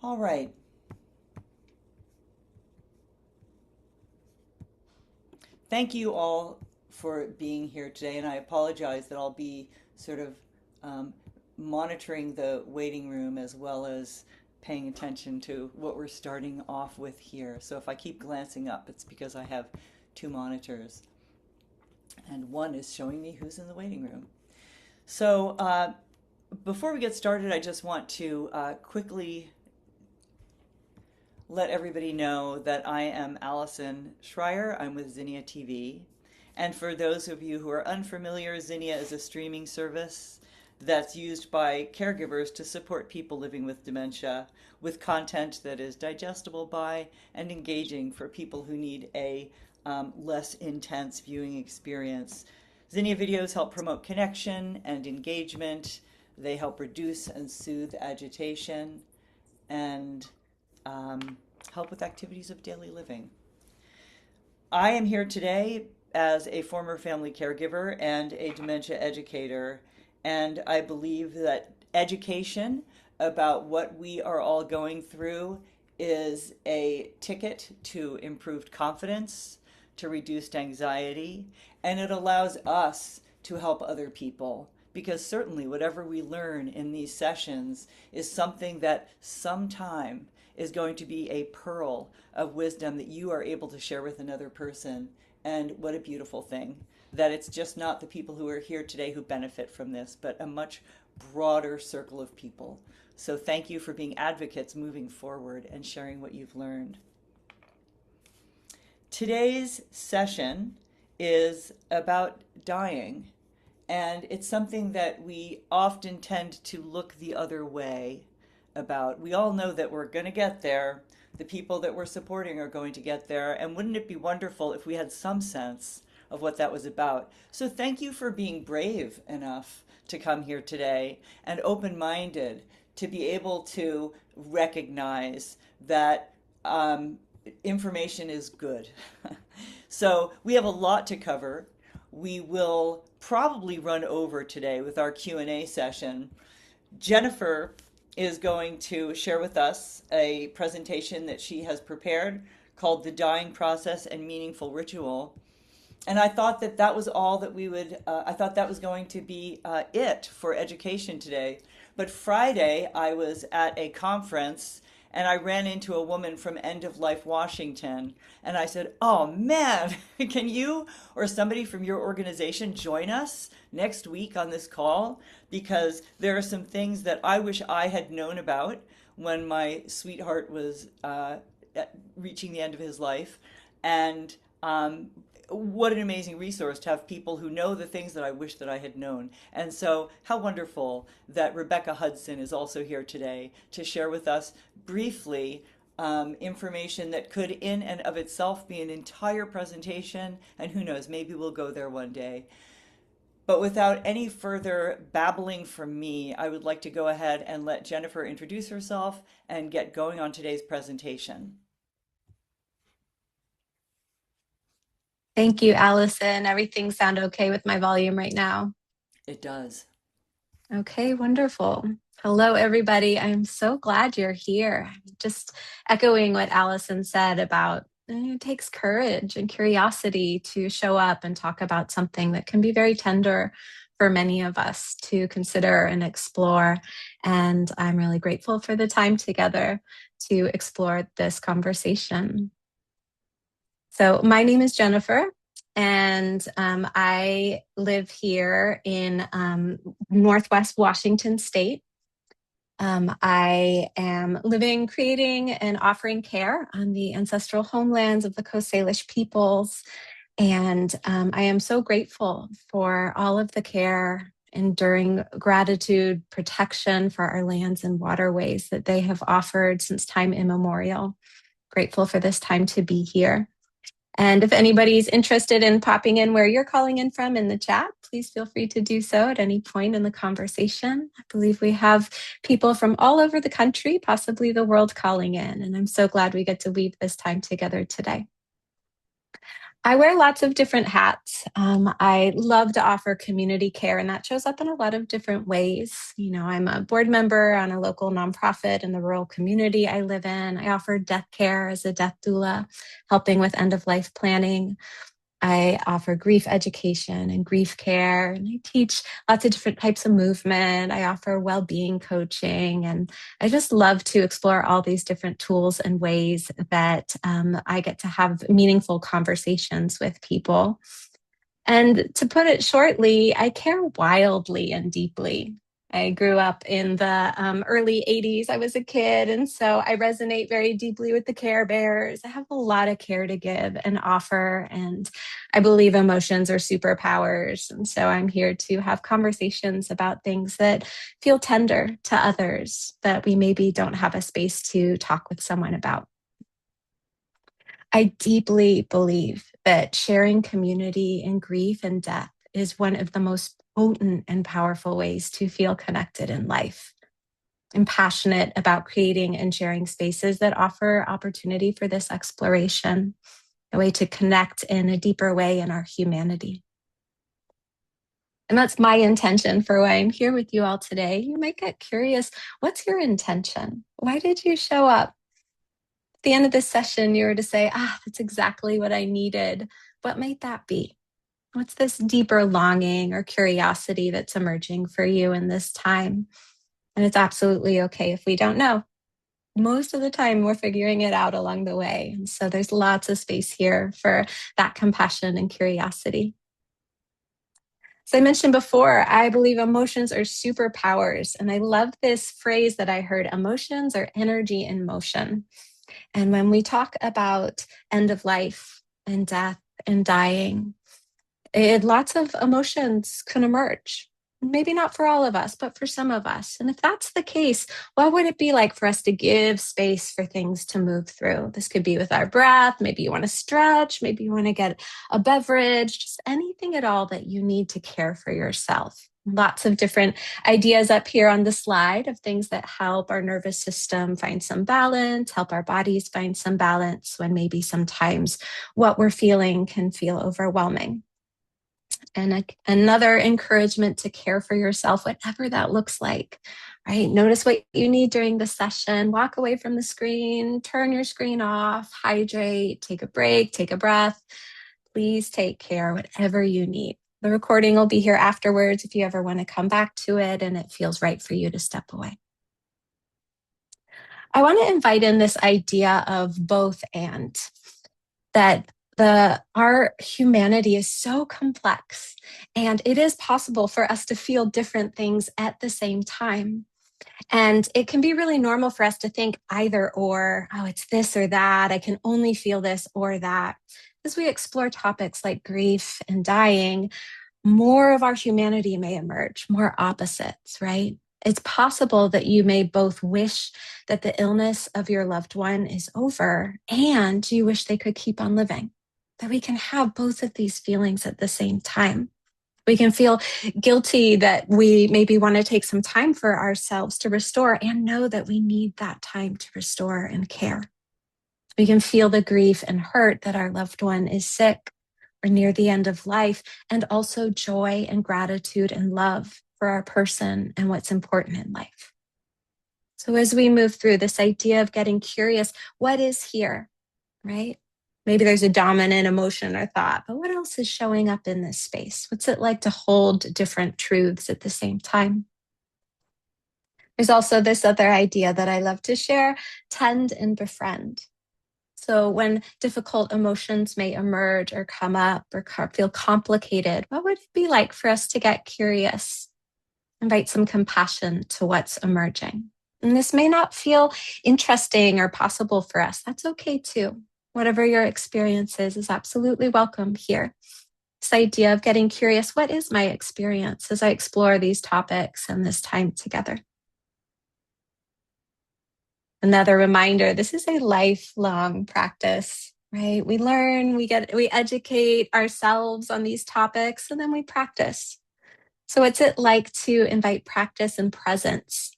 All right. Thank you all for being here today, and I apologize that I'll be sort of um, monitoring the waiting room as well as paying attention to what we're starting off with here. So if I keep glancing up, it's because I have two monitors, and one is showing me who's in the waiting room. So before we get started, I just want to quickly let everybody know that I am Allison Schreier. I'm with Zinnia TV. And for those of you who are unfamiliar, Zinnia is a streaming service that's used by caregivers to support people living with dementia with content that is digestible by and engaging for people who need a less intense viewing experience. Zinnia videos help promote connection and engagement. They help reduce and soothe agitation and help with activities of daily living. I am here today as a former family caregiver and a dementia educator, and I believe that education about what we are all going through is a ticket to improved confidence, to reduced anxiety, and it allows us to help other people. Because certainly, whatever we learn in these sessions is something that sometime is going to be a pearl of wisdom that you are able to share with another person. And what a beautiful thing that it's just not the people who are here today who benefit from this, but a much broader circle of people. So thank you for being advocates moving forward and sharing what you've learned. Today's session is about dying, and it's something that we often tend to look the other way about. We all know that we're going to get there. The people that we're supporting are going to get there. And wouldn't it be wonderful if we had some sense of what that was about? So thank you for being brave enough to come here today and open minded to be able to recognize that information is good. So we have a lot to cover. We will probably run over today with our Q&A session. Jennifer is going to share with us a presentation that she has prepared called The Dying Process and Meaningful Ritual. And I thought that that was all that we would, I thought that was going to be it for education today. But Friday, I was at a conference and I ran into a woman from End of Life Washington. And I said, "Oh man, can you or somebody from your organization join us next week on this call? Because there are some things that I wish I had known about when my sweetheart was reaching the end of his life. And what an amazing resource to have people who know the things that I wish that I had known. And so, how wonderful that Rebecca Hudson is also here today to share with us briefly information that could, in and of itself, be an entire presentation. And who knows, maybe we'll go there one day. But without any further babbling from me, I would like to go ahead and let Jennifer introduce herself and get going on today's presentation. Thank you, Allison. Everything sound okay with my volume right now? It does. Okay, wonderful. Hello, everybody. I'm so glad you're here. Just echoing what Allison said about it takes courage and curiosity to show up and talk about something that can be very tender for many of us to consider and explore. And I'm really grateful for the time together to explore this conversation. So, my name is Jennifer, and I live here in Northwest Washington State. I am living, creating, and offering care on the ancestral homelands of the Coast Salish peoples. And I am so grateful for all of the care, enduring gratitude, protection for our lands and waterways that they have offered since time immemorial. Grateful for this time to be here. And if anybody's interested in popping in where you're calling in from in the chat, please feel free to do so at any point in the conversation. I believe we have people from all over the country, possibly the world, calling in. And I'm so glad we get to weave this time together today. I wear lots of different hats. I love to offer community care, and that shows up in a lot of different ways. I'm a board member on a local nonprofit in the rural community I live in. I offer death care as a death doula, helping with end of life planning. I offer grief education and grief care, and I teach lots of different types of movement. I offer well being coaching, and I just love to explore all these different tools and ways that I get to have meaningful conversations with people. And to put it shortly, I care wildly and deeply. I grew up in the early 80s. I was a kid, and so I resonate very deeply with the Care Bears. I have a lot of care to give and offer, and I believe emotions are superpowers. And so I'm here to have conversations about things that feel tender to others that we maybe don't have a space to talk with someone about. I deeply believe that sharing community in grief and death is one of the most potent and powerful ways to feel connected in life. I'm passionate about creating and sharing spaces that offer opportunity for this exploration, a way to connect in a deeper way in our humanity. And that's my intention for why I'm here with you all today. You might get curious, what's your intention? Why did you show up? At the end of this session, you were to say, that's exactly what I needed. What might that be? What's this deeper longing or curiosity that's emerging for you in this time? And it's absolutely okay if we don't know. Most of the time, we're figuring it out along the way. And so there's lots of space here for that compassion and curiosity. As I mentioned before, I believe emotions are superpowers. And I love this phrase that I heard: emotions are energy in motion. And when we talk about end of life and death and dying, lots of emotions can emerge. Maybe not for all of us, but for some of us. And if that's the case, what would it be like for us to give space for things to move through? This could be with our breath. Maybe you want to stretch. Maybe you want to get a beverage, just anything at all that you need to care for yourself. Lots of different ideas up here on the slide of things that help our nervous system find some balance, help our bodies find some balance when maybe sometimes what we're feeling can feel overwhelming. And another encouragement to care for yourself, whatever that looks like, right? Notice what you need during the session. Walk away from the screen, turn your screen off, hydrate, take a break, take a breath. Please take care, whatever you need. The recording will be here afterwards if you ever want to come back to it and it feels right for you to step away. I want to invite in this idea of both and, that our humanity is so complex, and it is possible for us to feel different things at the same time. And it can be really normal for us to think either or, it's this or that. I can only feel this or that. As we explore topics like grief and dying, more of our humanity may emerge, more opposites, right? It's possible that you may both wish that the illness of your loved one is over and you wish they could keep on living. That we can have both of these feelings at the same time. We can feel guilty that we maybe want to take some time for ourselves to restore and know that we need that time to restore and care. We can feel the grief and hurt that our loved one is sick or near the end of life, and also joy and gratitude and love for our person and what's important in life. So as we move through this idea of getting curious, what is here, right? Maybe there's a dominant emotion or thought, but what else is showing up in this space? What's it like to hold different truths at the same time? There's also this other idea that I love to share: tend and befriend. So when difficult emotions may emerge or come up or feel complicated, what would it be like for us to get curious, invite some compassion to what's emerging? And this may not feel interesting or possible for us. That's okay too. Whatever your experience is absolutely welcome here. This idea of getting curious, what is my experience as I explore these topics and this time together? Another reminder, this is a lifelong practice, right? We learn, we educate ourselves on these topics, and then we practice. So what's it like to invite practice and presence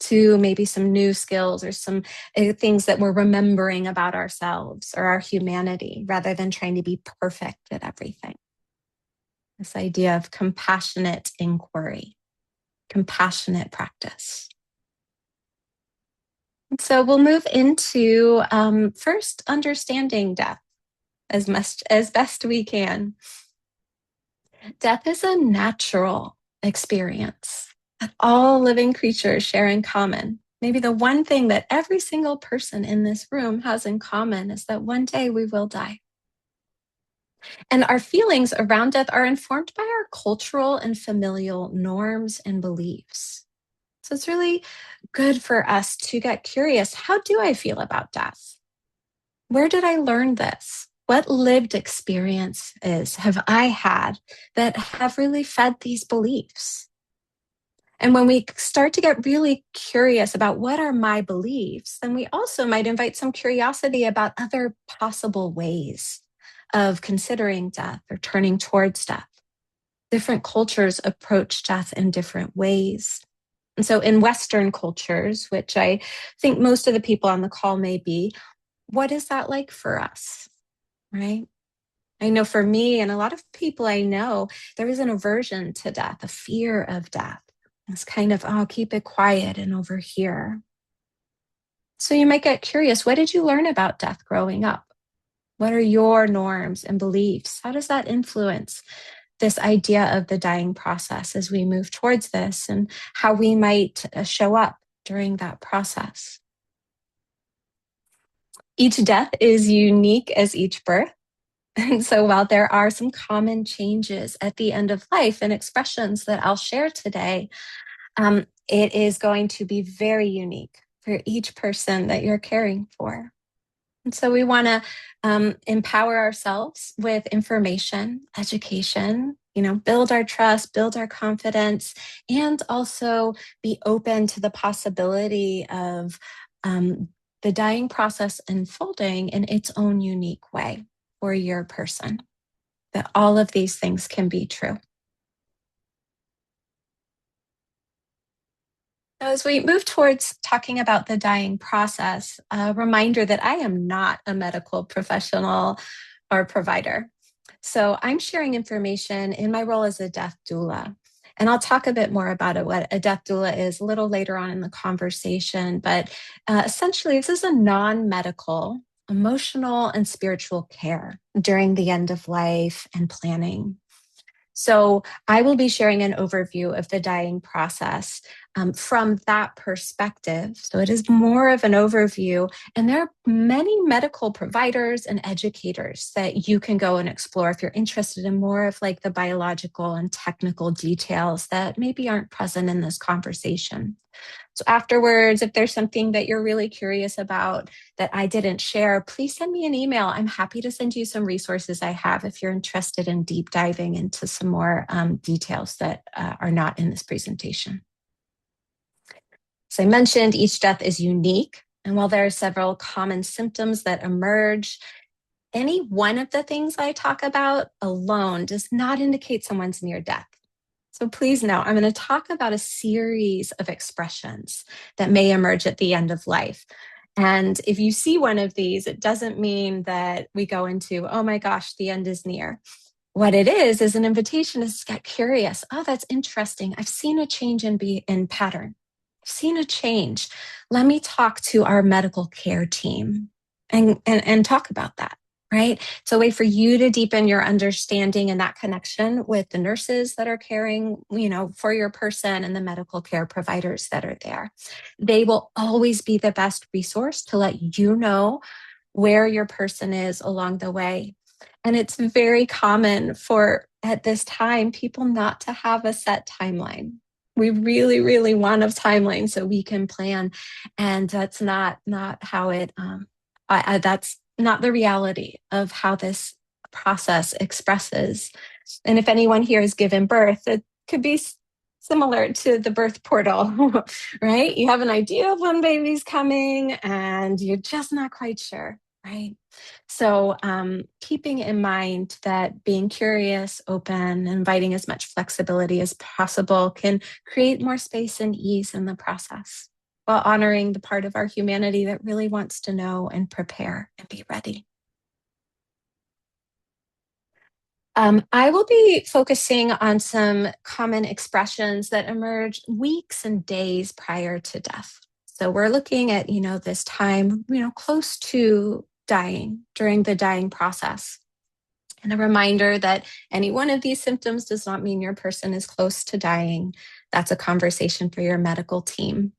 to maybe some new skills or some things that we're remembering about ourselves or our humanity rather than trying to be perfect at everything. This idea of compassionate inquiry, compassionate practice. And so we'll move into first understanding death as much as best we can. Death is a natural experience that all living creatures share in common. Maybe the one thing that every single person in this room has in common is that one day we will die. And our feelings around death are informed by our cultural and familial norms and beliefs. So it's really good for us to get curious. How do I feel about death? Where did I learn this? What lived experiences have I had that have really fed these beliefs? And when we start to get really curious about what are my beliefs, then we also might invite some curiosity about other possible ways of considering death or turning towards death. Different cultures approach death in different ways. And so in Western cultures, which I think most of the people on the call may be, what is that like for us, right? I know for me and a lot of people I know, there is an aversion to death, a fear of death. It's kind of, oh, keep it quiet and over here. So you might get curious, what did you learn about death growing up? What are your norms and beliefs? How does that influence this idea of the dying process as we move towards this and how we might show up during that process? Each death is unique as each birth. And so while there are some common changes at the end of life and expressions that I'll share today, it is going to be very unique for each person that you're caring for. And so we want to empower ourselves with information, education, build our trust, build our confidence, and also be open to the possibility of the dying process unfolding in its own unique way for your person, that all of these things can be true. As we move towards talking about the dying process, a reminder that I am not a medical professional or provider. So I'm sharing information in my role as a death doula. And I'll talk a bit more about it, what a death doula is a little later on in the conversation. But essentially, this is a non-medical, emotional, and spiritual care during the end of life and planning. So I will be sharing an overview of the dying process from that perspective. So it is more of an overview. And there are many medical providers and educators that you can go and explore if you're interested in more of like the biological and technical details that maybe aren't present in this conversation. So afterwards, if there's something that you're really curious about that I didn't share, please send me an email. I'm happy to send you some resources I have if you're interested in deep diving into some more details that are not in this presentation. As I mentioned, each death is unique. And while there are several common symptoms that emerge, any one of the things I talk about alone does not indicate someone's near death. So please know, I'm going to talk about a series of expressions that may emerge at the end of life. And if you see one of these, it doesn't mean that we go into, oh my gosh, the end is near. What it is an invitation to get curious. Oh, that's interesting. I've seen a change in pattern. I've seen a change. Let me talk to our medical care team and talk about that. Right? It's a way for you to deepen your understanding and that connection with the nurses that are caring, for your person and the medical care providers that are there. They will always be the best resource to let you know where your person is along the way. And it's very common for, at this time, people not to have a set timeline. We really, really want a timeline so we can plan. And that's not how it, that's not the reality of how this process expresses. And if anyone here has given birth, it could be similar to the birth portal, right? You have an idea of when baby's coming and you're just not quite sure, right? So keeping in mind that being curious, open, inviting as much flexibility as possible can create more space and ease in the process. while honoring the part of our humanity that really wants to know and prepare and be ready. I will be focusing on some common expressions that emerge weeks and days prior to death. So we're looking at, this time, close to dying, during the dying process. And a reminder that any one of these symptoms does not mean your person is close to dying. That's a conversation for your medical team.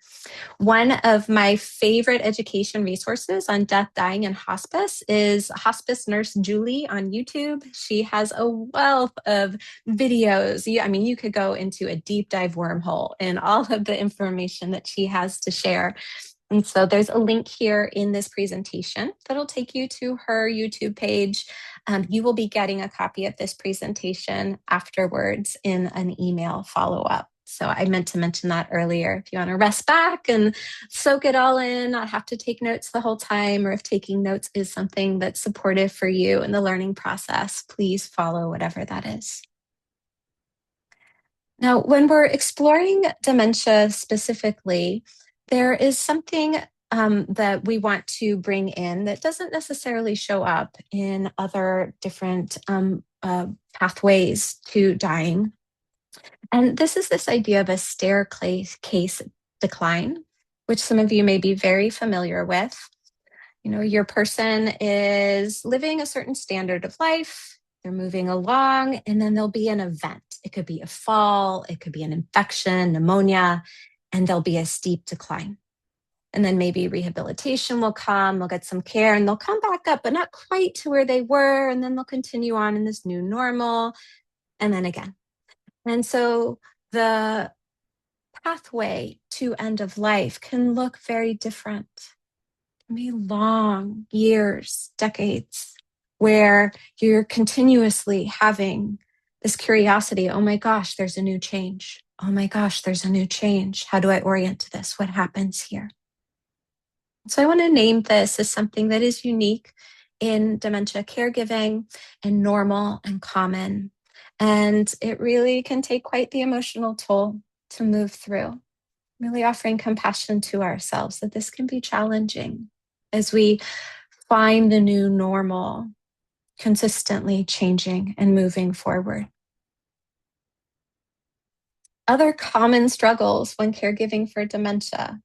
One of my favorite education resources on death, dying, and hospice is Hospice Nurse Julie on YouTube. She has a wealth of videos. You could go into a deep dive wormhole in all of the information that she has to share. And so there's a link here in this presentation that'll take you to her YouTube page. You will be getting a copy of this presentation afterwards in an email follow-up. So I meant to mention that earlier. If you want to rest back and soak it all in, not have to take notes the whole time, or if taking notes is something that's supportive for you in the learning process, please follow whatever that is. Now, when we're exploring dementia specifically, there is something that we want to bring in that doesn't necessarily show up in other different pathways to dying. And this is this idea of a staircase decline, which some of you may be very familiar with. Your person is living a certain standard of life, they're moving along, and then there'll be an event. It could be a fall, it could be an infection, pneumonia, and there'll be a steep decline. And then maybe rehabilitation will come, they'll get some care, and they'll come back up, but not quite to where they were. And then they'll continue on in this new normal, and then again. And so the pathway to end of life can look very different. It can be long years, decades, where you're continuously having this curiosity. Oh my gosh, there's a new change. Oh my gosh, there's a new change. How do I orient to this? What happens here? So I want to name this as something that is unique in dementia caregiving and normal and common. And it really can take quite the emotional toll to move through, really offering compassion to ourselves that this can be challenging as we find the new normal, consistently changing and moving forward. Other common struggles when caregiving for dementia.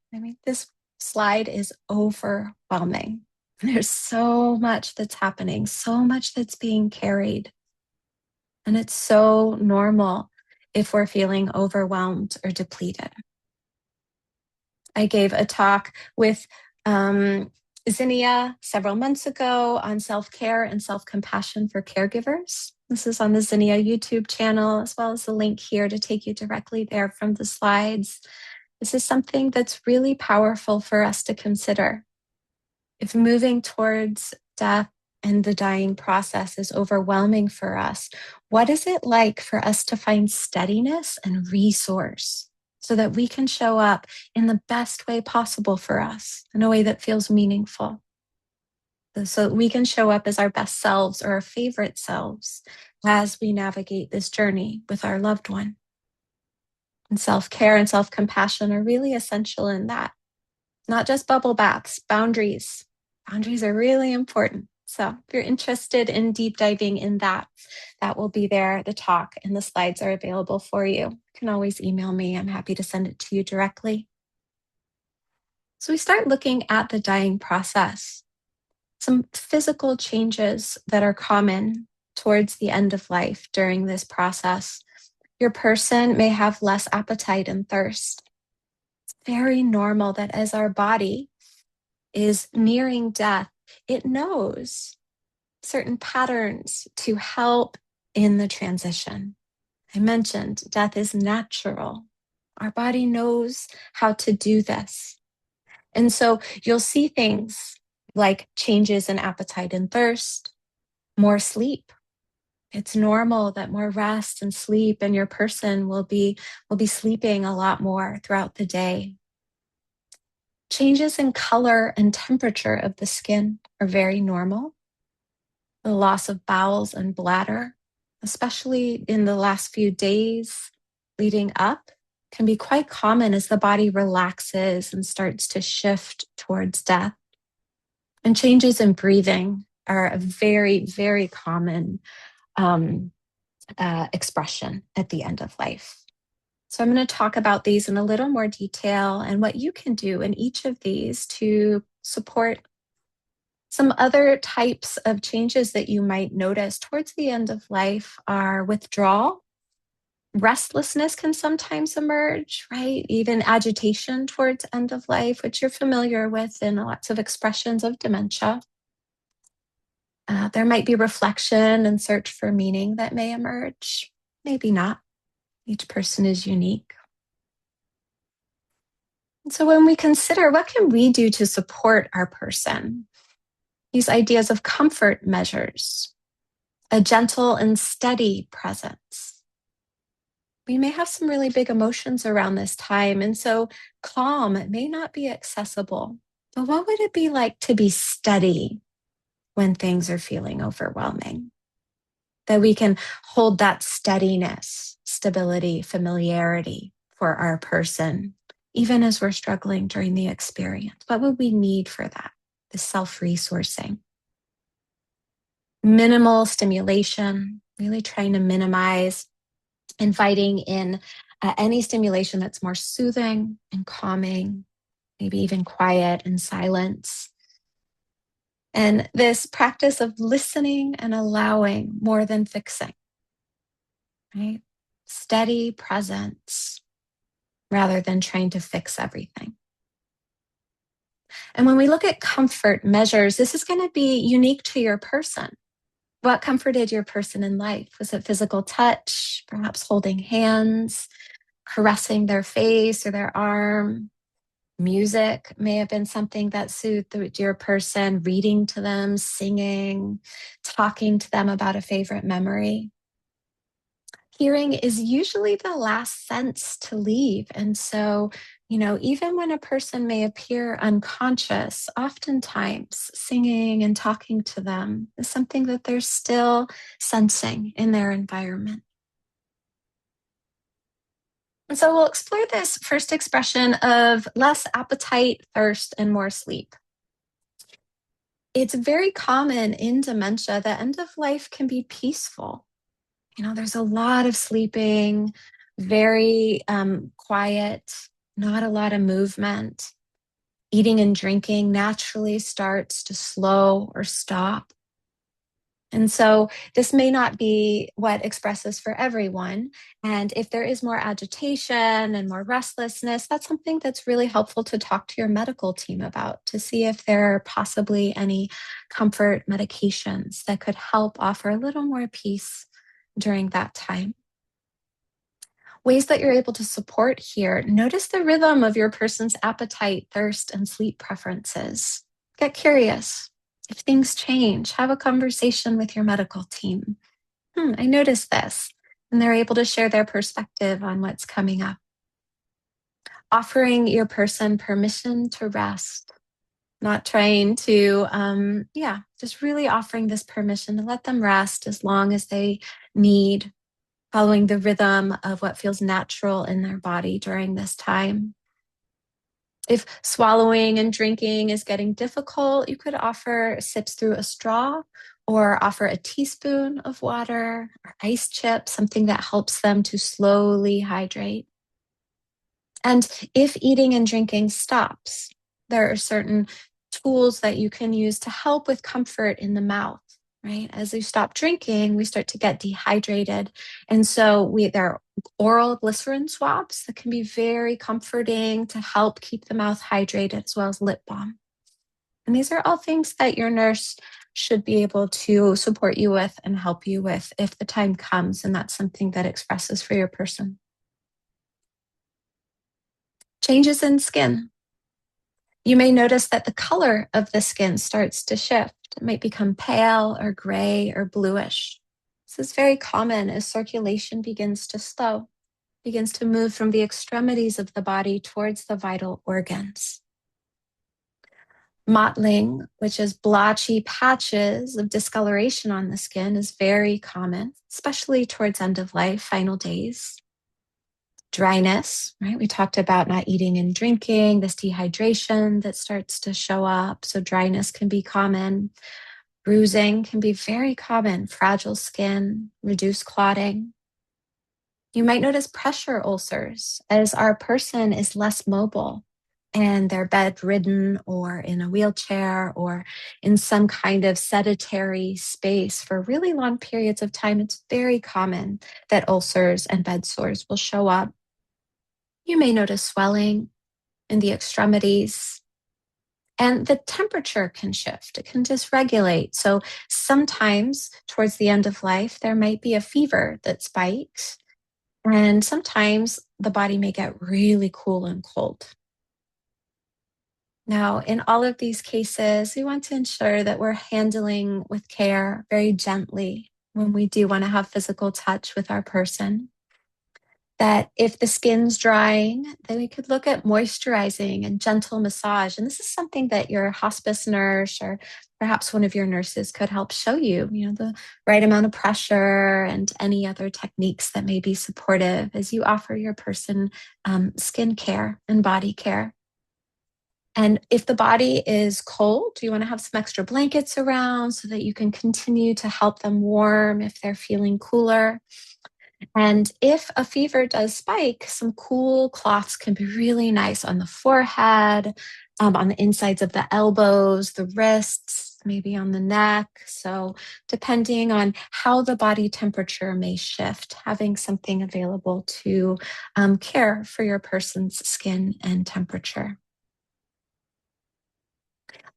This slide is overwhelming. There's so much that's happening, so much that's being carried. And it's so normal if we're feeling overwhelmed or depleted. I gave a talk with Zinnia several months ago on self-care and self-compassion for caregivers. This is on the Zinnia YouTube channel, as well as the link here to take you directly there from the slides. This is something that's really powerful for us to consider. If moving towards death and the dying process is overwhelming for us, what is it like for us to find steadiness and resource so that we can show up in the best way possible for us, in a way that feels meaningful? So we can show up as our best selves or our favorite selves as we navigate this journey with our loved one. And self-care and self-compassion are really essential in that. Not just bubble baths, boundaries. Boundaries are really important. So if you're interested in deep diving in that, that will be there. The talk and the slides are available for you. You can always email me. I'm happy to send it to you directly. So we start looking at the dying process. Some physical changes that are common towards the end of life during this process. Your person may have less appetite and thirst. It's very normal that as our body is nearing death, it knows certain patterns to help in the transition. I mentioned death is natural. Our body knows how to do this. And so you'll see things like changes in appetite and thirst, more sleep. It's normal that more rest and sleep, and your person will be sleeping a lot more throughout the day. Changes in color and temperature of the skin are very normal. The loss of bowels and bladder, especially in the last few days leading up can be quite common as the body relaxes and starts to shift towards death. And changes in breathing are a very, very common expression at the end of life. So I'm going to talk about these in a little more detail and what you can do in each of these to support. Some other types of changes that you might notice towards the end of life are withdrawal. Restlessness can sometimes emerge, right? Even agitation towards end of life, which you're familiar with in lots of expressions of dementia. There might be reflection and search for meaning that may emerge. Maybe not. Each person is unique. And so when we consider what can we do to support our person, these ideas of comfort measures, a gentle and steady presence. We may have some really big emotions around this time, and so calm may not be accessible. But what would it be like to be steady when things are feeling overwhelming? That we can hold that steadiness, stability, familiarity for our person, even as we're struggling during the experience. What would we need for that? The self-resourcing. Minimal stimulation, really trying to minimize, inviting in any stimulation that's more soothing and calming, maybe even quiet and silence. And this practice of listening and allowing more than fixing, right? Steady presence rather than trying to fix everything. And when we look at comfort measures, this is going to be unique to your person. What comforted your person in life? Was it physical touch, perhaps holding hands, caressing their face or their arm? Music may have been something that soothed your person, reading to them, singing, talking to them about a favorite memory. Hearing is usually the last sense to leave. And so, even when a person may appear unconscious, oftentimes singing and talking to them is something that they're still sensing in their environment. And so we'll explore this first expression of less appetite, thirst, and more sleep. It's very common in dementia that end of life can be peaceful. There's a lot of sleeping, very quiet, not a lot of movement. Eating and drinking naturally starts to slow or stop. And so this may not be what expresses for everyone. And if there is more agitation and more restlessness, that's something that's really helpful to talk to your medical team about to see if there are possibly any comfort medications that could help offer a little more peace during that time. Ways that you're able to support here, notice the rhythm of your person's appetite, thirst, and sleep preferences. Get curious. If things change, have a conversation with your medical team. I noticed this. And they're able to share their perspective on what's coming up. Offering your person permission to rest, not trying to, just really offering this permission to let them rest as long as they need, following the rhythm of what feels natural in their body during this time. If swallowing and drinking is getting difficult, you could offer sips through a straw or offer a teaspoon of water or ice chips, something that helps them to slowly hydrate. And if eating and drinking stops, there are certain tools that you can use to help with comfort in the mouth, right? As you stop drinking, we start to get dehydrated. And so there are oral glycerin swabs that can be very comforting to help keep the mouth hydrated, as well as lip balm. And these are all things that your nurse should be able to support you with and help you with if the time comes and that's something that expresses for your person. Changes in skin. You may notice that the color of the skin starts to shift. It might become pale or gray or bluish. This is very common as circulation begins to slow, begins to move from the extremities of the body towards the vital organs. Mottling, which is blotchy patches of discoloration on the skin, is very common, especially towards end of life, final days. Dryness, right? We talked about not eating and drinking, this dehydration that starts to show up. So dryness can be common. Bruising can be very common. Fragile skin, reduced clotting. You might notice pressure ulcers as our person is less mobile and they're bedridden or in a wheelchair or in some kind of sedentary space for really long periods of time. It's very common that ulcers and bed sores will show up. You may notice swelling in the extremities, and the temperature can shift. It can dysregulate. So sometimes towards the end of life, there might be a fever that spikes, and sometimes the body may get really cool and cold. Now, in all of these cases, we want to ensure that we're handling with care very gently when we do want to have physical touch with our person. That if the skin's drying, then we could look at moisturizing and gentle massage. And this is something that your hospice nurse or perhaps one of your nurses could help show you, the right amount of pressure and any other techniques that may be supportive as you offer your person skin care and body care. And if the body is cold, you want to have some extra blankets around so that you can continue to help them warm if they're feeling cooler. And if a fever does spike, some cool cloths can be really nice on the forehead, on the insides of the elbows, the wrists, maybe on the neck. So, depending on how the body temperature may shift, having something available to care for your person's skin and temperature.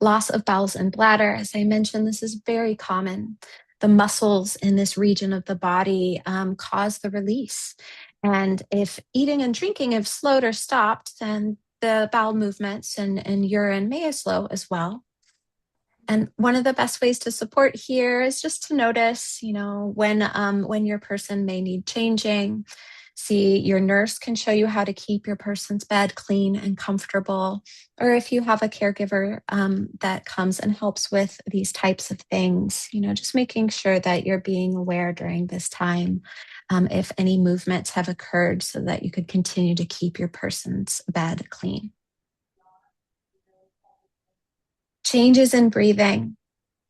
Loss of bowels and bladder, as I mentioned, this is very common. The muscles in this region of the body cause the release. And if eating and drinking have slowed or stopped, then the bowel movements and urine may slow as well. And one of the best ways to support here is just to notice, when your person may need changing. See, your nurse can show you how to keep your person's bed clean and comfortable. Or if you have a caregiver that comes and helps with these types of things, just making sure that you're being aware during this time if any movements have occurred so that you could continue to keep your person's bed clean. Changes in breathing.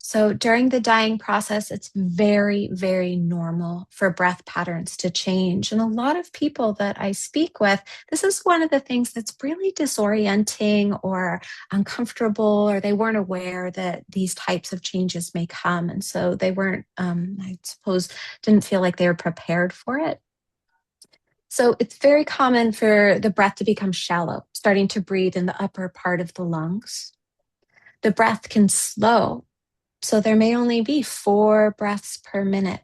So during the dying process, it's very, very normal for breath patterns to change. And a lot of people that I speak with, this is one of the things that's really disorienting or uncomfortable, or they weren't aware that these types of changes may come. And so they weren't, I suppose, didn't feel like they were prepared for it. So it's very common for the breath to become shallow, starting to breathe in the upper part of the lungs. The breath can slow. So there may only be 4 breaths per minute.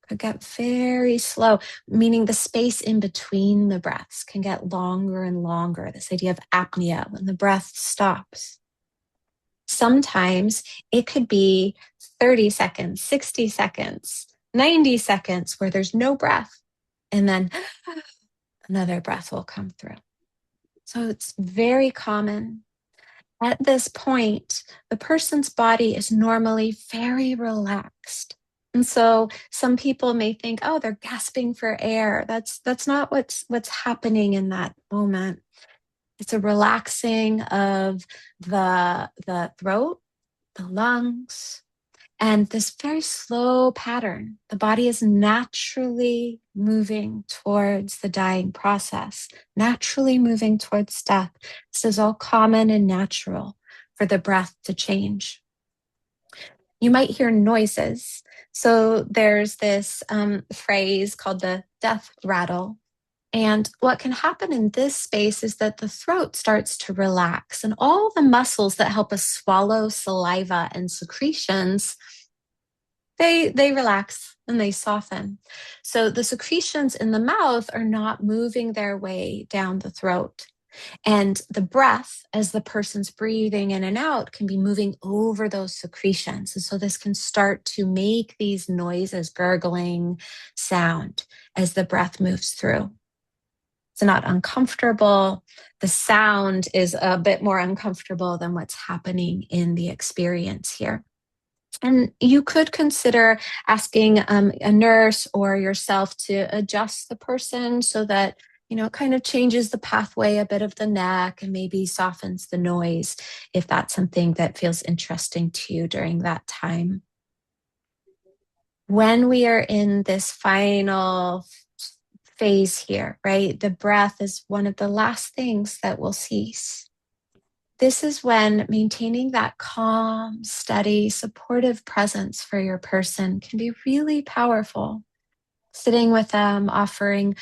Could get very slow, meaning the space in between the breaths can get longer and longer. This idea of apnea, when the breath stops. Sometimes it could be 30 seconds, 60 seconds, 90 seconds where there's no breath. And then another breath will come through. So it's very common. At this point, the person's body is normally very relaxed. And so some people may think, oh, they're gasping for air. That's not what's happening in that moment. It's a relaxing of the throat, the lungs, and this very slow pattern. The body is naturally moving towards the dying process, naturally moving towards death. This is all common and natural for the breath to change. You might hear noises. So there's this phrase called the death rattle. And what can happen in this space is that the throat starts to relax and all the muscles that help us swallow saliva and secretions, they relax and they soften. So the secretions in the mouth are not moving their way down the throat. And the breath, as the person's breathing in and out, can be moving over those secretions. And so this can start to make these noises, gurgling sound as the breath moves through. It's not uncomfortable. The sound is a bit more uncomfortable than what's happening in the experience here. And you could consider asking a nurse or yourself to adjust the person so that It kind of changes the pathway a bit of the neck and maybe softens the noise if that's something that feels interesting to you during that time. When we are in this final phase here, right, the breath is one of the last things that will cease. This is when maintaining that calm, steady, supportive presence for your person can be really powerful. Sitting with them, offering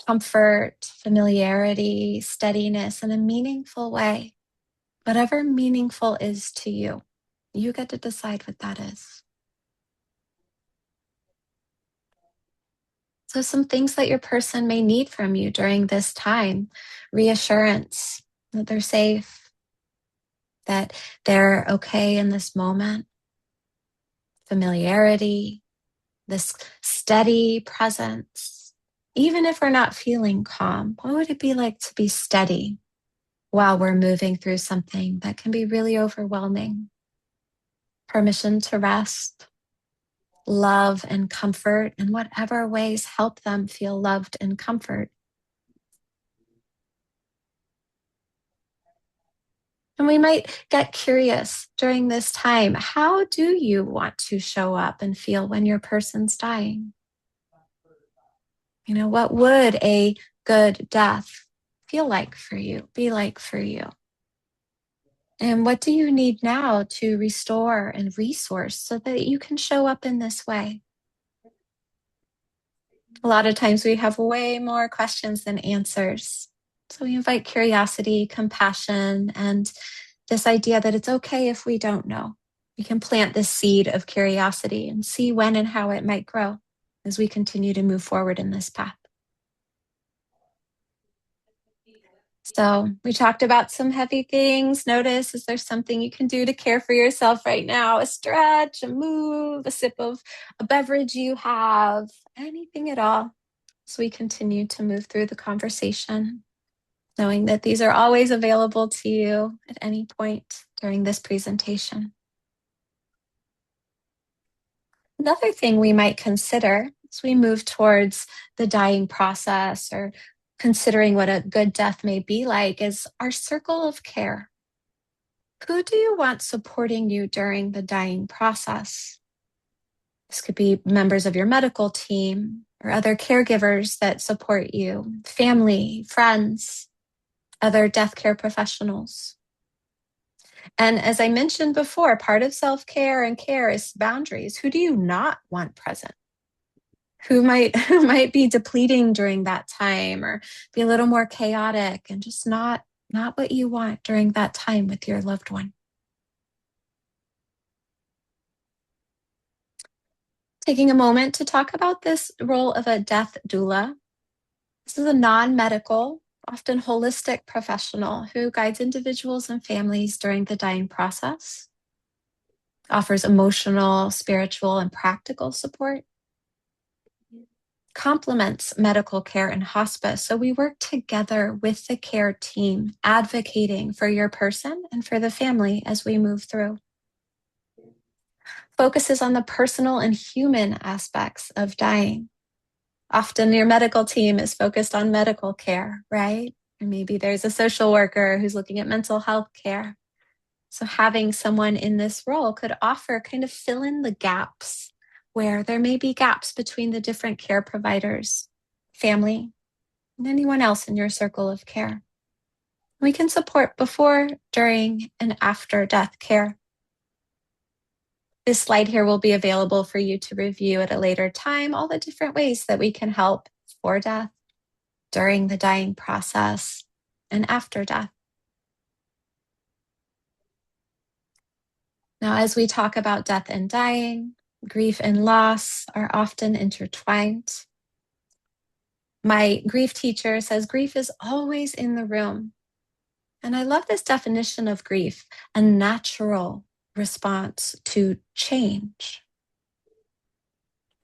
comfort, familiarity, steadiness in a meaningful way. Whatever meaningful is to you, you get to decide what that is. So, some things that your person may need from you during this time: reassurance that they're safe, that they're okay in this moment, familiarity, this steady presence. Even if we're not feeling calm, what would it be like to be steady while we're moving through something that can be really overwhelming? Permission to rest, love, and comfort in whatever ways help them feel loved and comfort. And we might get curious during this time. How do you want to show up and feel when your person's dying? What would a good death feel like for you, be like for you? And what do you need now to restore and resource so that you can show up in this way? A lot of times we have way more questions than answers. So we invite curiosity, compassion, and this idea that it's okay if we don't know. We can plant this seed of curiosity and see when and how it might grow as we continue to move forward in this path. So we talked about some heavy things. Notice, is there something you can do to care for yourself right now? A stretch, a move, a sip of a beverage you have, anything at all. So we continue to move through the conversation, knowing that these are always available to you at any point during this presentation. Another thing we might consider as we move towards the dying process or considering what a good death may be like is our circle of care. Who do you want supporting you during the dying process? This could be members of your medical team or other caregivers that support you, family, friends, other death care professionals. And as I mentioned before, part of self-care and care is boundaries. Who do you not want present? Who might be depleting during that time or be a little more chaotic and just not what you want during that time with your loved one. Taking a moment to talk about this role of a death doula. This is a non-medical, often holistic professional who guides individuals and families during the dying process, offers emotional, spiritual, and practical support, complements medical care and hospice. So we work together with the care team, advocating for your person and for the family as we move through. Focuses on the personal and human aspects of dying. Often your medical team is focused on medical care, right? Or maybe there's a social worker who's looking at mental health care. So having someone in this role could offer kind of fill in the gaps where there may be gaps between the different care providers, family, and anyone else in your circle of care. We can support before, during, and after death care. This slide here will be available for you to review at a later time, all the different ways that we can help for death, during the dying process, and after death. Now, as we talk about death and dying, grief and loss are often intertwined. My grief teacher says grief is always in the room. And I love this definition of grief, a natural response to change.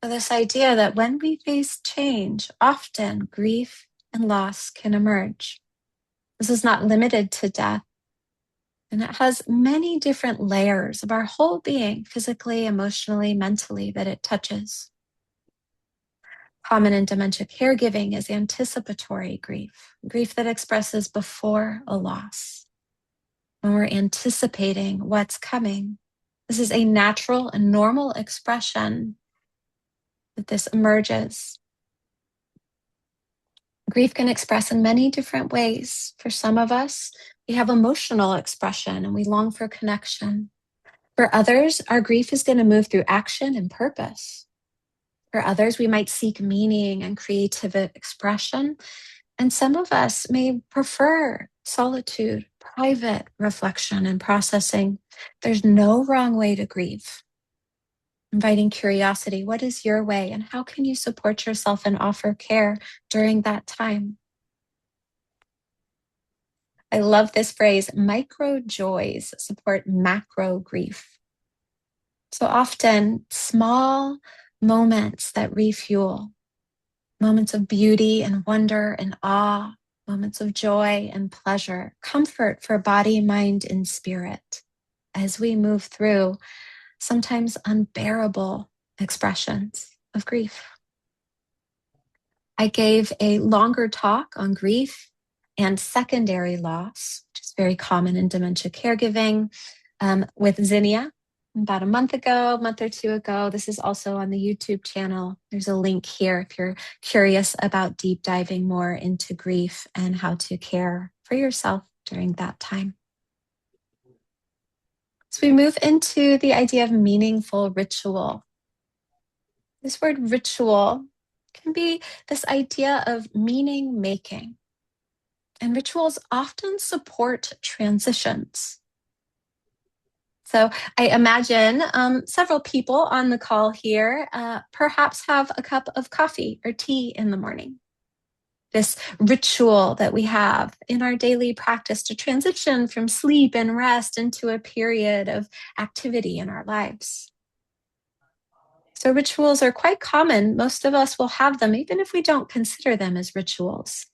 So this idea that when we face change, often grief and loss can emerge. This is not limited to death. And it has many different layers of our whole being, physically, emotionally, mentally, that it touches. Common in dementia caregiving is anticipatory grief, grief that expresses before a loss. When we're anticipating what's coming, this is a natural and normal expression that this emerges. Grief can express in many different ways. For some of us, we have emotional expression and we long for connection. For others, our grief is going to move through action and purpose. For others, we might seek meaning and creative expression. And some of us may prefer solitude, private reflection, and processing. There's no wrong way to grieve. Inviting curiosity, what is your way, and how can you support yourself and offer care during that time? I love this phrase, micro joys support macro grief. So often, small moments that refuel, moments of beauty and wonder and awe, moments of joy and pleasure, comfort for body, mind, and spirit as we move through sometimes unbearable expressions of grief. I gave a longer talk on grief and secondary loss, which is very common in dementia caregiving, with Zinnia about a month or two ago. This is also on the YouTube channel. There's a link here if you're curious about deep diving more into grief and how to care for yourself during that time. So we move into the idea of meaningful ritual. This word ritual can be this idea of meaning making. And rituals often support transitions. So I imagine several people on the call here perhaps have a cup of coffee or tea in the morning. This ritual that we have in our daily practice to transition from sleep and rest into a period of activity in our lives. So rituals are quite common. Most of us will have them, even if we don't consider them as rituals.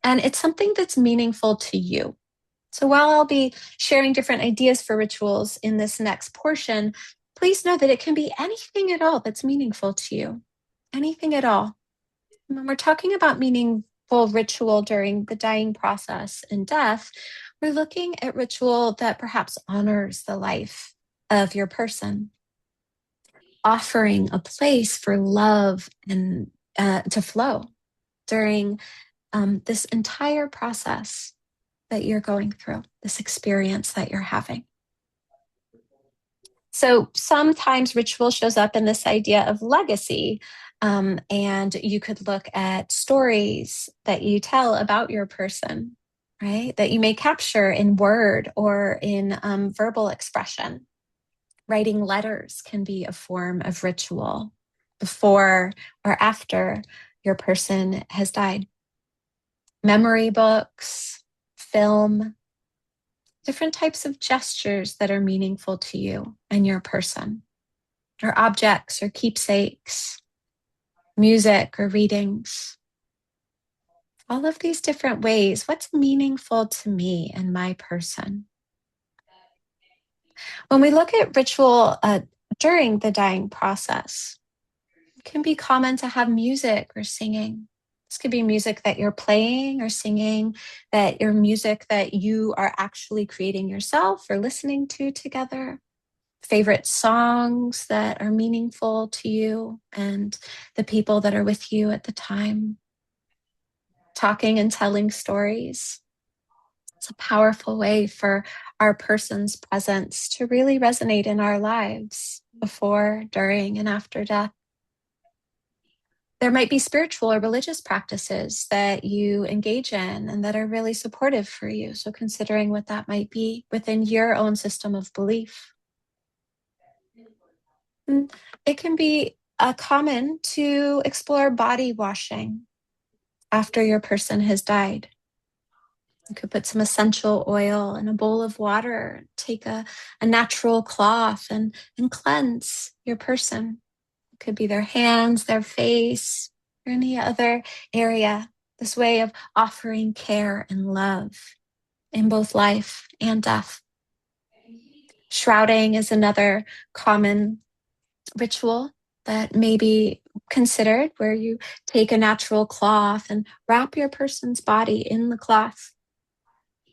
And it's something that's meaningful to you. So while I'll be sharing different ideas for rituals in this next portion, please know that it can be anything at all that's meaningful to you. Anything at all. When we're talking about meaningful ritual during the dying process and death, we're looking at ritual that perhaps honors the life of your person, offering a place for love and to flow during this entire process that you're going through, this experience that you're having. So sometimes ritual shows up in this idea of legacy. And you could look at stories that you tell about your person, right? That you may capture in word or in verbal expression. Writing letters can be a form of ritual before or after your person has died. Memory books, film, different types of gestures that are meaningful to you and your person, or objects or keepsakes, music or readings. All of these different ways, what's meaningful to me and my person? When we look at ritual during the dying process, it can be common to have music or singing. This could be music that you're playing or singing, that your music that you are actually creating yourself or listening to together. Favorite songs that are meaningful to you and the people that are with you at the time. Talking and telling stories. It's a powerful way for our person's presence to really resonate in our lives before, during, and after death. There might be spiritual or religious practices that you engage in and that are really supportive for you. So considering what that might be within your own system of belief. And it can be common to explore body washing after your person has died. You could put some essential oil in a bowl of water, take a natural cloth and cleanse your person. Could be their hands, their face, or any other area. This way of offering care and love in both life and death. Shrouding is another common ritual that maybe considered where you take a natural cloth and wrap your person's body in the cloth.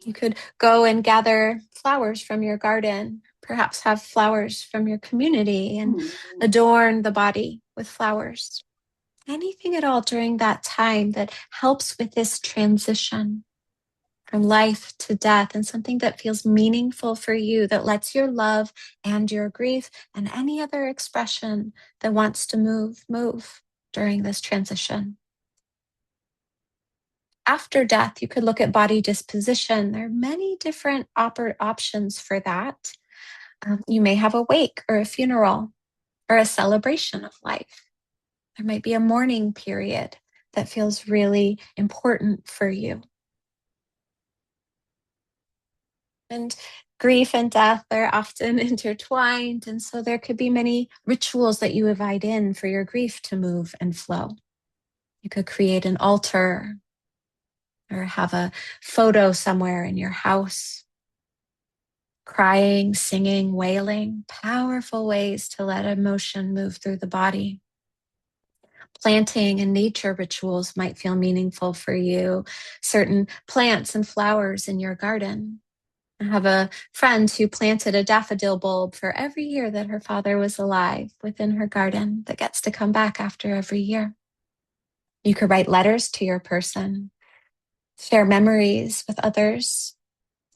You could go and gather flowers from your garden, perhaps have flowers from your community and adorn the body with flowers. Anything at all during that time that helps with this transition from life to death, and something that feels meaningful for you, that lets your love and your grief and any other expression that wants to move during this transition. After death, you could look at body disposition. There are many different options for that. You may have a wake or a funeral or a celebration of life. There might be a mourning period that feels really important for you. And grief and death are often intertwined. And so there could be many rituals that you invite in for your grief to move and flow. You could create an altar or have a photo somewhere in your house. Crying, singing, wailing, powerful ways to let emotion move through the body. Planting and nature rituals might feel meaningful for you. Certain plants and flowers in your garden. I have a friend who planted a daffodil bulb for every year that her father was alive within her garden that gets to come back after every year. You could write letters to your person, share memories with others,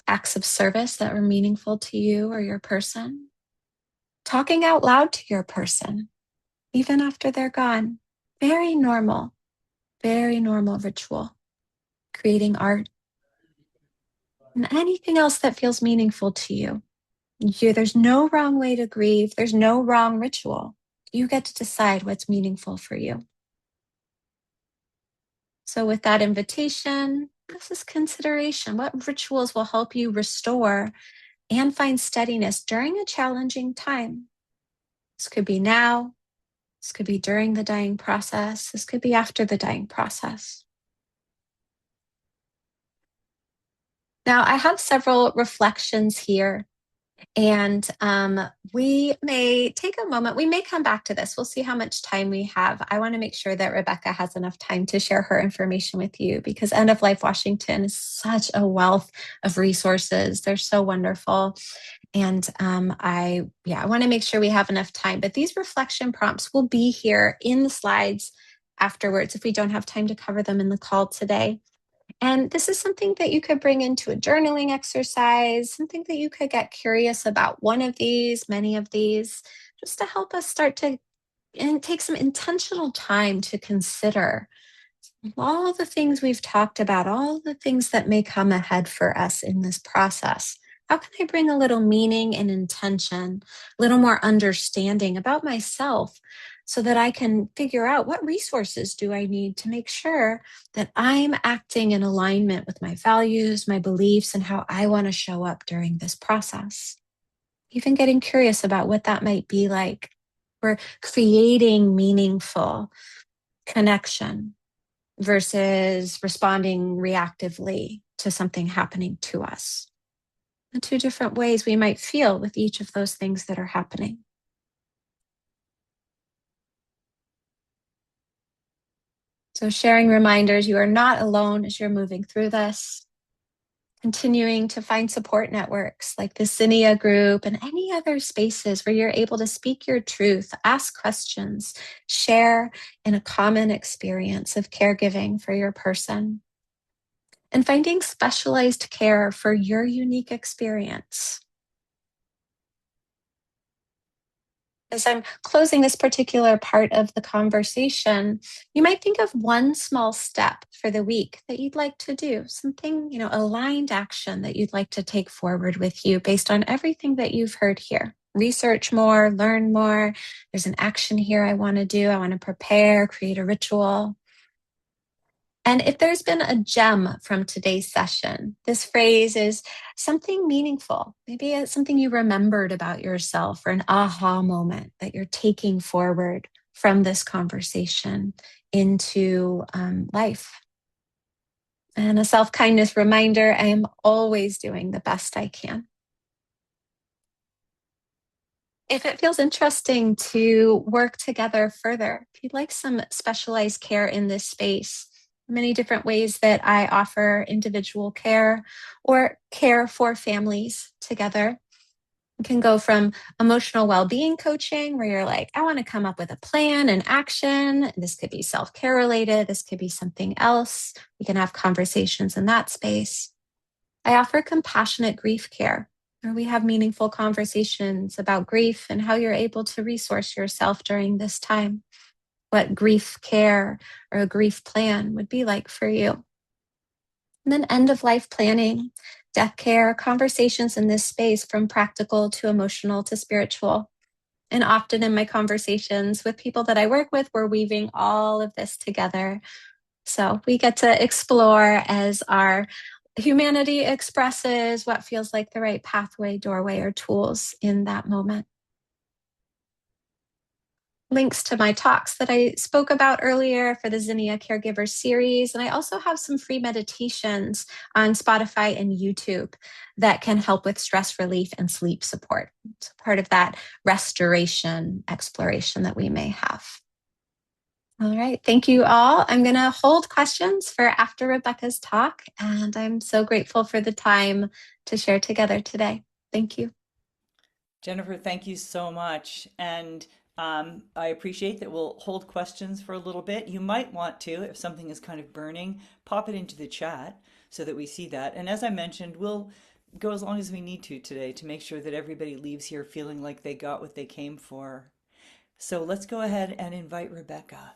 acts of service that were meaningful to you or your person, talking out loud to your person, even after they're gone. Very normal ritual. Creating art and anything else that feels meaningful to you. There's no wrong way to grieve. There's no wrong ritual. You get to decide what's meaningful for you. So with that invitation, this is consideration. What rituals will help you restore and find steadiness during a challenging time? This could be now. This could be during the dying process. This could be after the dying process. Now, I have several reflections here, and we may take a moment. We may come back to this. We'll see how much time we have. I want to make sure that Rebecca has enough time to share her information with you, because End of Life Washington is such a wealth of resources. They're so wonderful. And I want to make sure we have enough time. But these reflection prompts will be here in the slides afterwards if we don't have time to cover them in the call today. And this is something that you could bring into a journaling exercise, something that you could get curious about one of these, many of these, just to help us start to and take some intentional time to consider all the things we've talked about, all the things that may come ahead for us in this process. How can I bring a little meaning and intention, a little more understanding about myself so that I can figure out what resources do I need to make sure that I'm acting in alignment with my values, my beliefs, and how I want to show up during this process? Even getting curious about what that might be like. We're creating meaningful connection versus responding reactively to something happening to us. The two different ways we might feel with each of those things that are happening. So sharing reminders, you are not alone as you're moving through this. Continuing to find support networks like the Zinnia group and any other spaces where you're able to speak your truth, ask questions, share in a common experience of caregiving for your person. And finding specialized care for your unique experience. As I'm closing this particular part of the conversation, you might think of one small step for the week that you'd like to do, something, aligned action that you'd like to take forward with you based on everything that you've heard here. Research more, learn more. There's an action here I want to do. I want to prepare, create a ritual. And if there's been a gem from today's session, this phrase is something meaningful. Maybe it's something you remembered about yourself or an aha moment that you're taking forward from this conversation into life. And a self-kindness reminder, I am always doing the best I can. If it feels interesting to work together further, if you'd like some specialized care in this space, many different ways that I offer individual care or care for families together. It can go from emotional well being coaching, where you're like, I want to come up with a plan and action. This could be self care related, this could be something else. We can have conversations in that space. I offer compassionate grief care, where we have meaningful conversations about grief and how you're able to resource yourself during this time, what grief care or a grief plan would be like for you. And then end of life planning, death care, conversations in this space from practical to emotional to spiritual. And often in my conversations with people that I work with, we're weaving all of this together. So we get to explore as our humanity expresses what feels like the right pathway, doorway, or tools in that moment. Links to my talks that I spoke about earlier for the Zinnia Caregiver series. And I also have some free meditations on Spotify and YouTube that can help with stress relief and sleep support. It's part of that restoration exploration that we may have. All right. Thank you all. I'm going to hold questions for after Rebecca's talk. And I'm so grateful for the time to share together today. Thank you. Jennifer, thank you so much. And I appreciate that we'll hold questions for a little bit. You might want to, if something is kind of burning, pop it into the chat so that we see that. And as I mentioned, we'll go as long as we need to today to make sure that everybody leaves here feeling like they got what they came for. So let's go ahead and invite Rebecca.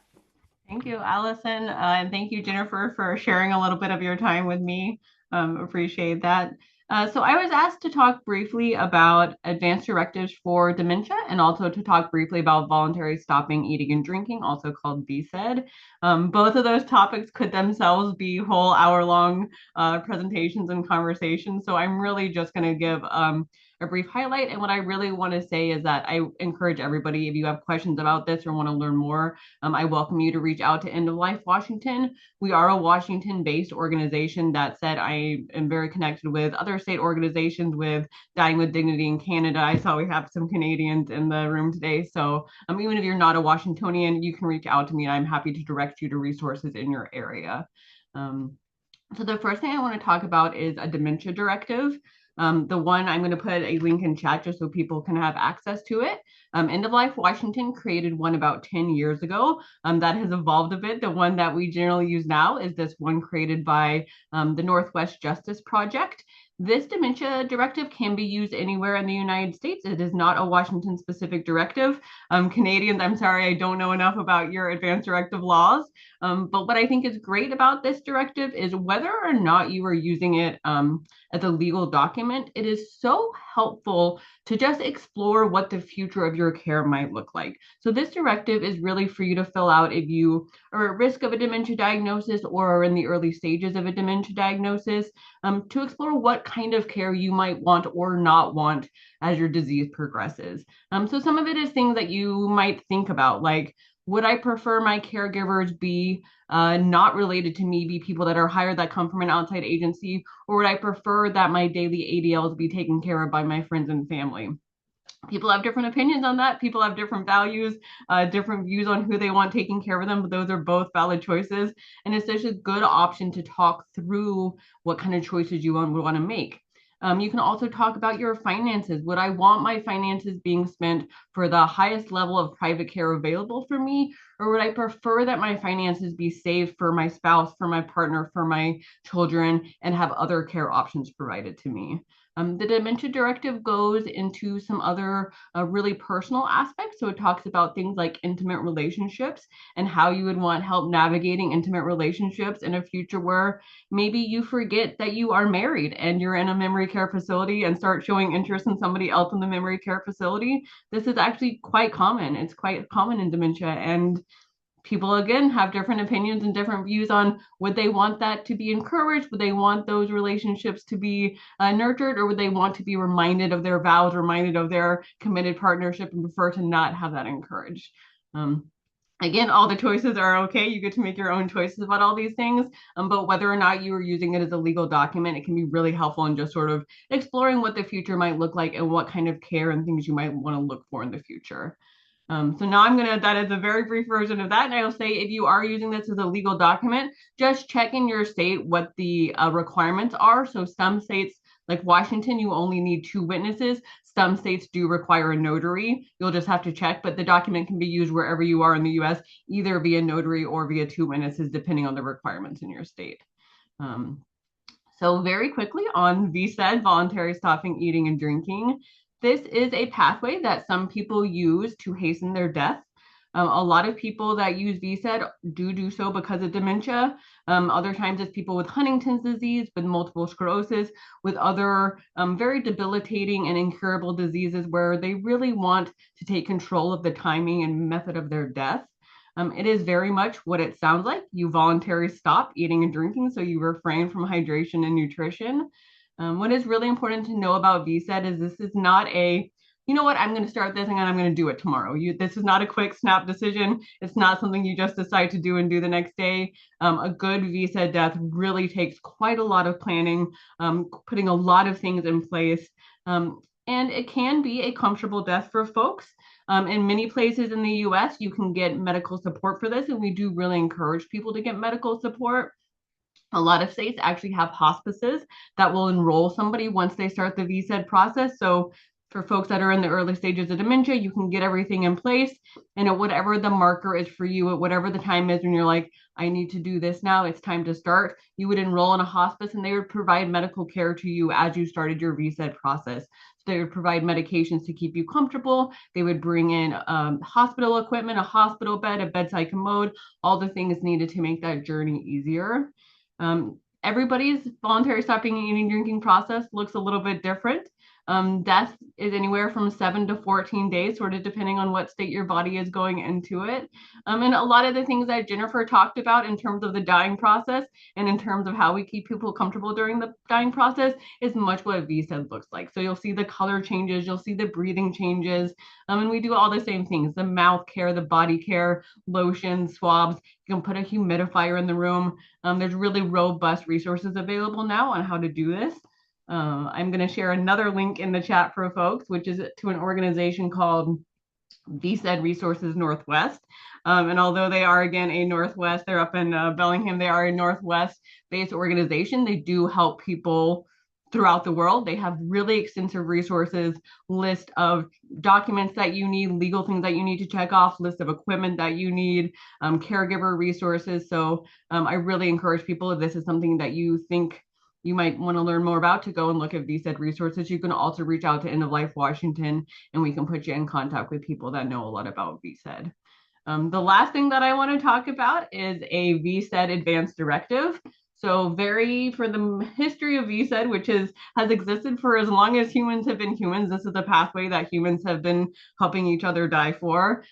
Thank you, Allison. And thank you, Jennifer, for sharing a little bit of your time with me. Appreciate that. So I was asked to talk briefly about advanced directives for dementia and also to talk briefly about voluntary stopping eating and drinking, also called VSED. Both of those topics could themselves be whole hour-long presentations and conversations. So I'm really just going to give a brief highlight. And what I really want to say is that I encourage everybody, if you have questions about this or want to learn more, I welcome you to reach out to End of Life Washington. We are a Washington-based organization. That said, I am very connected with other state organizations, with Dying with Dignity in Canada. I saw we have some Canadians in the room today. So even if you're not a Washingtonian, you can reach out to me and I'm happy to direct you to resources in your area. So the first thing I want to talk about is a dementia directive. The one I'm going to put a link in chat just so people can have access to it. End of Life Washington created one about 10 years ago. That has evolved a bit. The one that we generally use now is this one created by the Northwest Justice Project. This dementia directive can be used anywhere in the United States. It is not a Washington specific directive. Canadians, I'm sorry, I don't know enough about your advanced directive laws. But what I think is great about this directive is whether or not you are using it as a legal document, it is so helpful to just explore what the future of your care might look like. So this directive is really for you to fill out if you are at risk of a dementia diagnosis or are in the early stages of a dementia diagnosis, to explore what kind of care you might want or not want as your disease progresses. So some of it is things that you might think about, like, would I prefer my caregivers be not related to me, be people that are hired that come from an outside agency, or would I prefer that my daily ADLs be taken care of by my friends and family? People have different opinions on that. People have different values, different views on who they want taking care of them, but those are both valid choices. And it's such a good option to talk through what kind of choices you would want to make. You can also talk about your finances. Would I want my finances being spent for the highest level of private care available for me? Or would I prefer that my finances be saved for my spouse, for my partner, for my children, and have other care options provided to me? The dementia directive goes into some other really personal aspects. So it talks about things like intimate relationships and how you would want help navigating intimate relationships in a future where maybe you forget that you are married and you're in a memory care facility and start showing interest in somebody else in the memory care facility. This is actually quite common. It's quite common in dementia. And people, again, have different opinions and different views on would they want that to be encouraged, would they want those relationships to be nurtured, or would they want to be reminded of their vows, reminded of their committed partnership, and prefer to not have that encouraged. Again, all the choices are okay. You get to make your own choices about all these things. But whether or not you are using it as a legal document, it can be really helpful in just sort of exploring what the future might look like and what kind of care and things you might want to look for in the future. So now that is a very brief version of that. And I'll say if you are using this as a legal document, just check in your state what the requirements are. So some states, like Washington, you only need 2 witnesses. Some states do require a notary. You'll just have to check, but the document can be used wherever you are in the US, either via notary or via 2 witnesses, depending on the requirements in your state. Um, so very quickly on VSED, voluntary stopping eating and drinking. This is a pathway that some people use to hasten their death. A lot of people that use VSED do so because of dementia. Other times it's people with Huntington's disease, with multiple sclerosis, with other very debilitating and incurable diseases where they really want to take control of the timing and method of their death. It is very much what it sounds like. You voluntarily stop eating and drinking, so you refrain from hydration and nutrition. What is really important to know about VSED is this is not a, you know what, I'm going to start this and I'm going to do it tomorrow. This is not a quick snap decision. It's not something you just decide to do and do the next day. A good VSED death really takes quite a lot of planning, putting a lot of things in place. And it can be a comfortable death for folks. In many places in the US, you can get medical support for this, and we do really encourage people to get medical support. A lot of states actually have hospices that will enroll somebody once they start the VSED process. So for folks that are in the early stages of dementia, you can get everything in place. And at whatever the marker is for you, at whatever the time is when you're like, I need to do this now, it's time to start, you would enroll in a hospice and they would provide medical care to you as you started your VSED process. So they would provide medications to keep you comfortable. They would bring in hospital equipment, a hospital bed, a bedside commode, all the things needed to make that journey easier. Everybody's voluntary stopping eating drinking process looks a little bit different. Death is anywhere from 7 to 14 days, sort of depending on what state your body is going into it. And a lot of the things that Jennifer talked about in terms of the dying process and in terms of how we keep people comfortable during the dying process is much what a VSED looks like. So you'll see the color changes, you'll see the breathing changes, and we do all the same things, the mouth care, the body care, lotion, swabs. You can put a humidifier in the room. There's really robust resources available now on how to do this. I'm going to share another link in the chat for folks, which is to an organization called VSED Resources Northwest. And although they are, again, a Northwest, they're up in Bellingham, they are a Northwest-based organization. They do help people throughout the world. They have really extensive resources, list of documents that you need, legal things that you need to check off, list of equipment that you need, caregiver resources. So I really encourage people, if this is something that you think you might want to learn more about, to go and look at VSED resources. You can also reach out to End of Life Washington, and we can put you in contact with people that know a lot about VSED. The last thing that I want to talk about is a VSED Advanced Directive. So for the history of VSED, which has existed for as long as humans have been humans, this is a pathway that humans have been helping each other die for.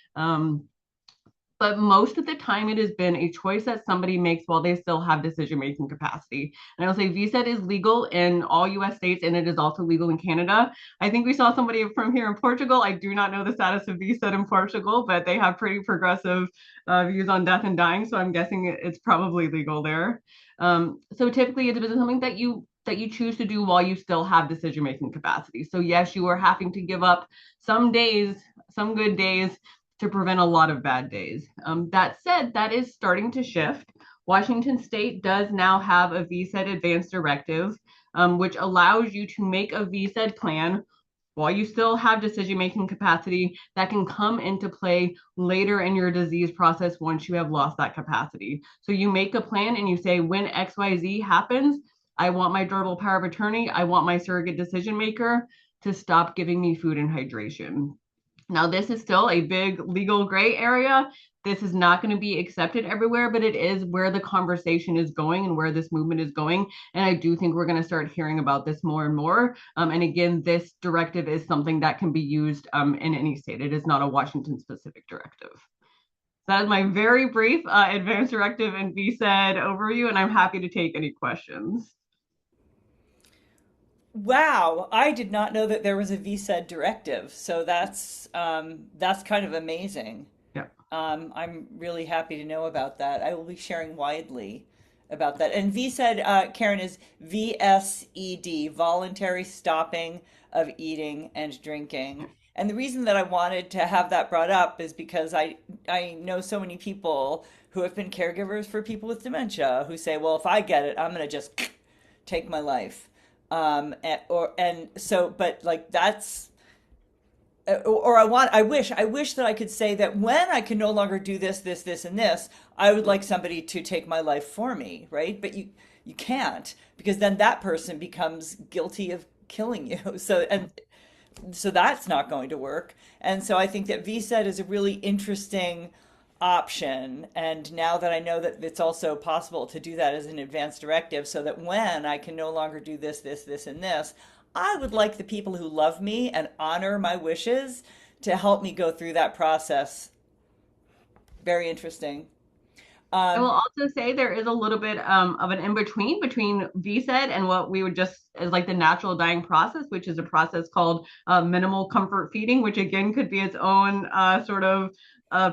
But most of the time it has been a choice that somebody makes while they still have decision-making capacity. And I'll say VSED is legal in all US states, and it is also legal in Canada. I think we saw somebody from here in Portugal. I do not know the status of VSED in Portugal, but they have pretty progressive views on death and dying, so I'm guessing it's probably legal there. So typically it's something that you choose to do while you still have decision-making capacity. So yes, you are having to give up some days, some good days, to prevent a lot of bad days. That said, that is starting to shift. Washington State does now have a VSED Advanced Directive, which allows you to make a VSED plan while you still have decision-making capacity that can come into play later in your disease process once you have lost that capacity. So you make a plan and you say, when XYZ happens, I want my durable power of attorney, I want my surrogate decision maker to stop giving me food and hydration. Now, this is still a big legal gray area. This is not going to be accepted everywhere, but it is where the conversation is going and where this movement is going. And I do think we're going to start hearing about this more and more. And again, this directive is something that can be used in any state. It is not a Washington specific directive. That is my very brief advanced directive and VSED overview, and I'm happy to take any questions. Wow, I did not know that there was a VSED directive, so that's kind of amazing. Yeah. I'm really happy to know about that. I will be sharing widely about that. And VSED, Karen, is VSED, voluntary stopping of eating and drinking. And the reason that I wanted to have that brought up is because I know so many people who have been caregivers for people with dementia who say, well, if I get it, I'm going to just take my life. And so, but like that's or I wish that I could say that when I can no longer do this, and this, I would like somebody to take my life for me, right? But you can't, because then that person becomes guilty of killing you. So that's not going to work. And so I think that VSET is a really interesting option. And now that I know that it's also possible to do that as an advanced directive, so that when I can no longer do this, and this, I would like the people who love me and honor my wishes to help me go through that process. Very interesting. I will Um, also say there is a little bit of an in between VSED and what we would just as like the natural dying process, which is a process called minimal comfort feeding, which again could be its own sort of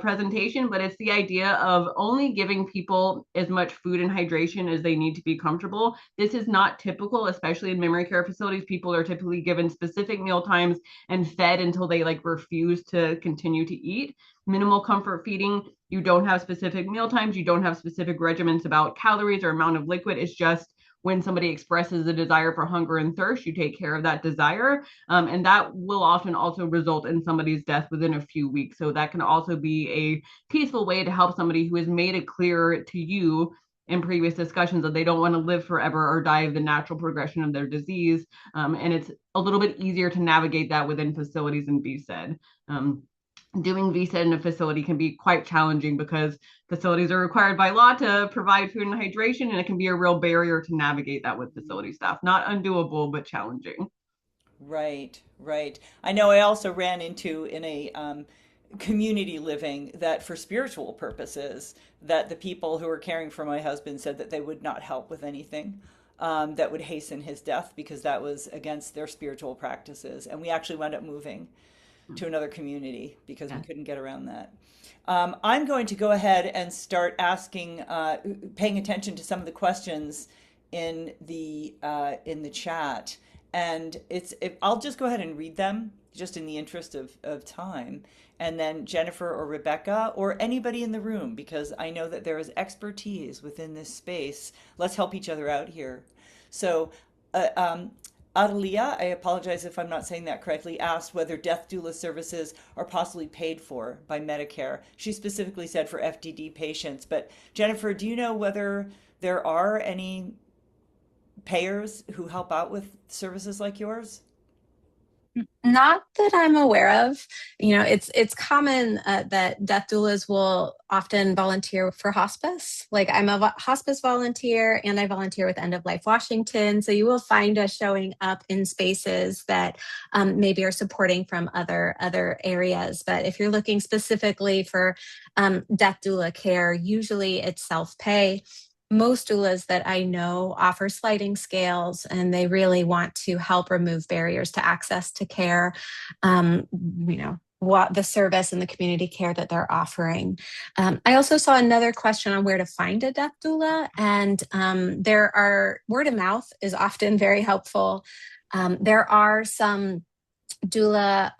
presentation, but it's the idea of only giving people as much food and hydration as they need to be comfortable. This is not typical, especially in memory care facilities. People are typically given specific meal times and fed until they like refuse to continue to eat. Minimal comfort feeding, you don't have specific meal times, you don't have specific regimens about calories or amount of liquid. It's just when somebody expresses a desire for hunger and thirst, you take care of that desire. And that will often also result in somebody's death within a few weeks. So that can also be a peaceful way to help somebody who has made it clear to you in previous discussions that they don't want to live forever or die of the natural progression of their disease. And it's a little bit easier to navigate that within facilities and VSED. Doing VSED in a facility can be quite challenging because facilities are required by law to provide food and hydration, and it can be a real barrier to navigate that with facility staff. Not undoable, but challenging. right, right. I know I also ran into in a community living that for spiritual purposes, that the people who were caring for my husband said that they would not help with anything that would hasten his death because that was against their spiritual practices. And we actually wound up moving to another community because we Yeah. couldn't get around that. I'm going to go ahead and start asking, paying attention to some of the questions in the chat, and I'll just go ahead and read them just in the interest of time, and then Jennifer or Rebecca or anybody in the room, because I know that there is expertise within this space. Let's help each other out here. So, uh, um, Adelia, I apologize if I'm not saying that correctly, asked whether death doula services are possibly paid for by Medicare. She specifically said for FDD patients, but Jennifer, do you know whether there are any payers who help out with services like yours? Not that I'm aware of. It's common that death doulas will often volunteer for hospice. Like I'm a hospice volunteer and I volunteer with End of Life Washington. So you will find us showing up in spaces that maybe are supporting from other areas. But if you're looking specifically for death doula care, usually it's self-pay. Most doulas that I know offer sliding scales, and they really want to help remove barriers to access to care. Um, what the service and the community care that they're offering. I also saw another question on where to find a death doula, and there are word of mouth is often very helpful. There are some doula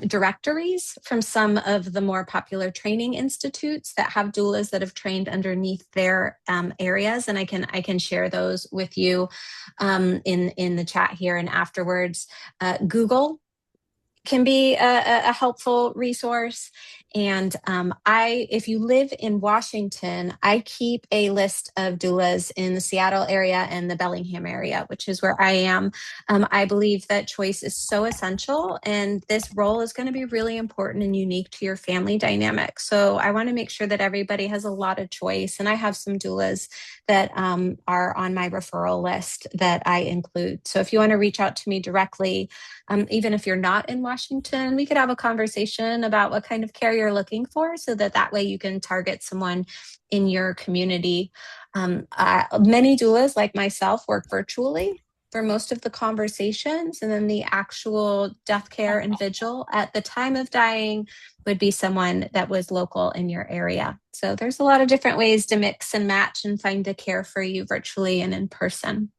directories from some of the more popular training institutes that have doulas that have trained underneath their areas, and I can share those with you in the chat here and afterwards. Google can be a helpful resource. And if you live in Washington, I keep a list of doulas in the Seattle area and the Bellingham area, which is where I am. I believe that choice is so essential, and this role is going to be really important and unique to your family dynamic. So I want to make sure that everybody has a lot of choice. And I have some doulas that are on my referral list that I include. So if you want to reach out to me directly, even if you're not in Washington, we could have a conversation about what kind of care you're looking for so that way you can target someone in your community. Many doulas, like myself, work virtually. for most of the conversations, and then the actual death care and vigil at the time of dying would be someone that was local in your area. So there's a lot of different ways to mix and match and find the care for you virtually and in person.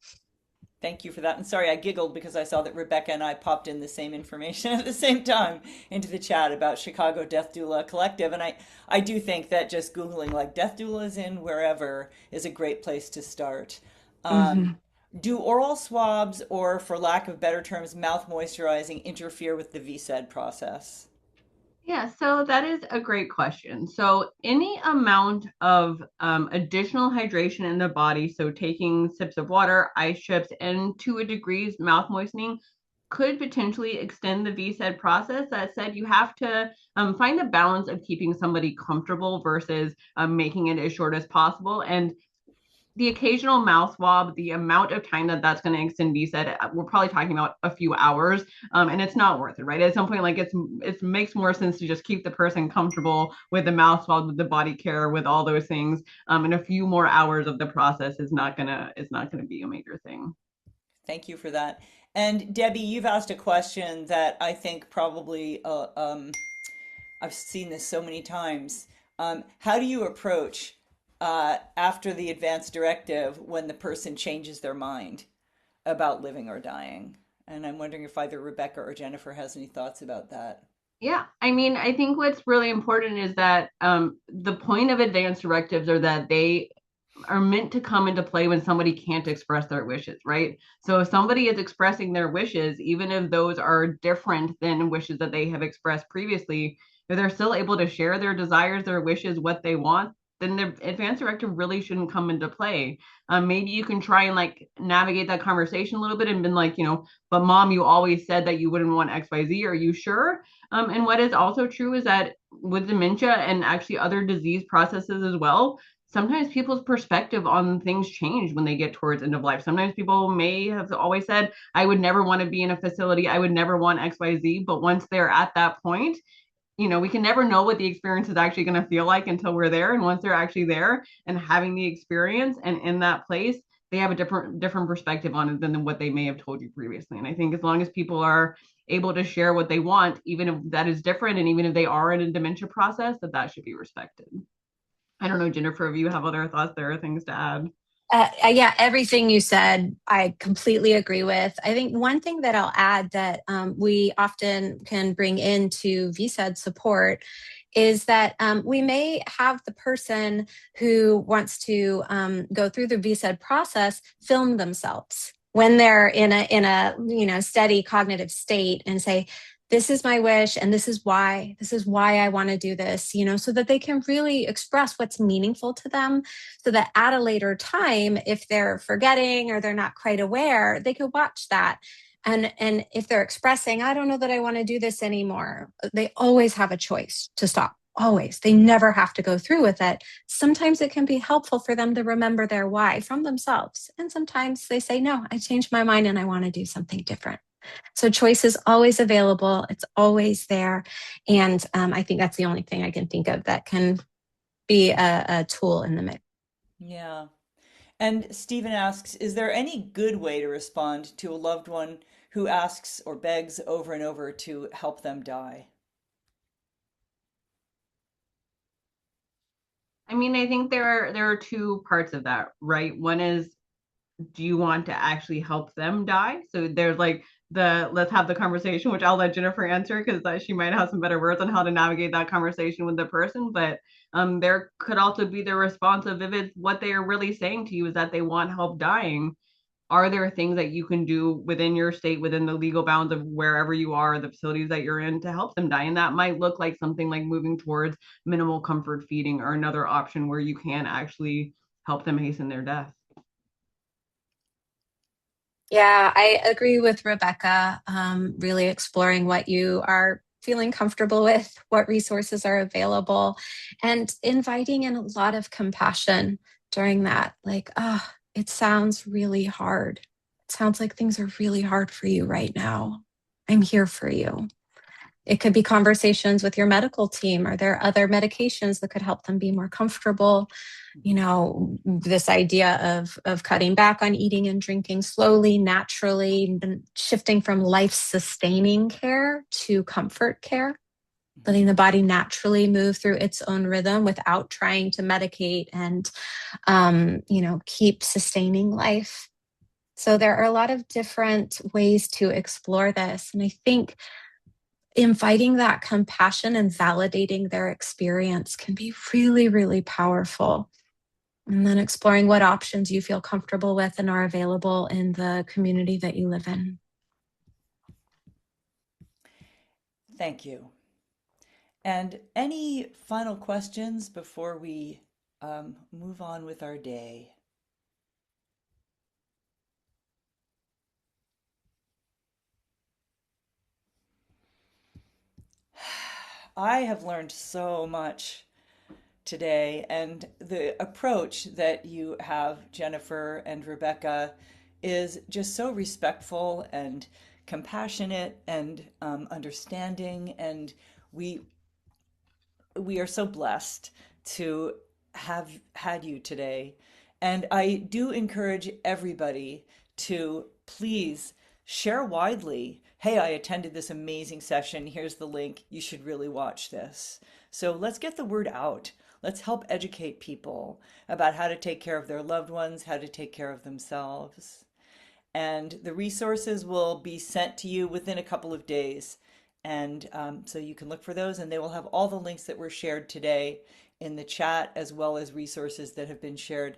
Thank you for that. And sorry, I giggled because I saw that Rebecca and I popped in the same information at the same time into the chat about Chicago Death Doula Collective. And I do think that just Googling like death doulas in wherever is a great place to start. Um, Mhm. do oral swabs or, for lack of better terms, mouth moisturizing interfere with the VSED process? Yeah, so that is a great question. So, any amount of additional hydration in the body, so taking sips of water, ice chips, and to a degree, mouth moistening could potentially extend the VSED process. That said, you have to find the balance of keeping somebody comfortable versus making it as short as possible. And the occasional mouth swab, the amount of time that that's going to extend VSED, we're probably talking about a few hours, and it's not worth it, right? At some point, like it makes more sense to just keep the person comfortable with the mouth swab, with the body care, with all those things, and a few more hours of the process is not gonna be a major thing. Thank you for that. And Debbie, you've asked a question that I think probably I've seen this so many times. How do you approach after the advance directive when the person changes their mind about living or dying? And I'm wondering if either Rebecca or Jennifer has any thoughts about that. Yeah, I mean, I think what's really important is that the point of advance directives are that they are meant to come into play when somebody can't express their wishes, right? So if somebody is expressing their wishes, even if those are different than wishes that they have expressed previously, if they're still able to share their desires, their wishes, what they want, then the advance directive really shouldn't come into play. Maybe you can try and like navigate that conversation a little bit and been like, but mom, you always said that you wouldn't want XYZ. Are you sure? And what is also true is that with dementia and actually other disease processes as well, sometimes people's perspective on things change when they get towards end of life. Sometimes people may have always said, I would never want to be in a facility. I would never want XYZ. But once they're at that point, we can never know what the experience is actually going to feel like until we're there. And once they're actually there and having the experience and in that place, they have a different perspective on it than what they may have told you previously. And I think as long as people are able to share what they want, even if that is different, and even if they are in a dementia process, that should be respected. I don't know, Jennifer, if you have other thoughts there or things to add. Yeah, everything you said, I completely agree with. I think one thing that I'll add that we often can bring into VSED support is that we may have the person who wants to go through the VSED process film themselves when they're in a steady cognitive state and say, this is my wish and this is why I want to do this, so that they can really express what's meaningful to them, so that at a later time, if they're forgetting or they're not quite aware, they could watch that. And if they're expressing, I don't know that I want to do this anymore, they always have a choice to stop. Always. They never have to go through with it. Sometimes it can be helpful for them to remember their why from themselves. And sometimes they say, no, I changed my mind and I want to do something different. So choice is always available. It's always there. And I think that's the only thing I can think of that can be a tool in the mix. Yeah. And Stephen asks, is there any good way to respond to a loved one who asks or begs over and over to help them die? I mean, I think there are two parts of that, right? One is, do you want to actually help them die? So there's like the let's have the conversation, which I'll let Jennifer answer because she might have some better words on how to navigate that conversation with the person. But there could also be the response of, if it's what they are really saying to you is that they want help dying, are there things that you can do within your state, within the legal bounds of wherever you are, the facilities that you're in, to help them die? And that might look like something like moving towards minimal comfort feeding, or another option where you can actually help them hasten their death. Yeah, I agree with Rebecca. Really exploring what you are feeling comfortable with, what resources are available, and inviting in a lot of compassion during that. Like, it sounds really hard. It sounds like things are really hard for you right now. I'm here for you. It could be conversations with your medical team. Are there other medications that could help them be more comfortable? This idea of cutting back on eating and drinking slowly, naturally, and shifting from life sustaining care to comfort care, letting the body naturally move through its own rhythm without trying to medicate and keep sustaining life. So there are a lot of different ways to explore this. And I think inviting that compassion and validating their experience can be really, really powerful. And then exploring what options you feel comfortable with and are available in the community that you live in. Thank you. And any final questions before we move on with our day? I have learned so much today, and the approach that you have, Jennifer and Rebecca, is just so respectful and compassionate and understanding, and we we are so blessed to have had you today. And I do encourage everybody to please share widely. Hey, I attended this amazing session. Here's the link. You should really watch this. So let's get the word out. Let's help educate people about how to take care of their loved ones, how to take care of themselves. And the resources will be sent to you within a couple of days. And so you can look for those, and they will have all the links that were shared today in the chat, as well as resources that have been shared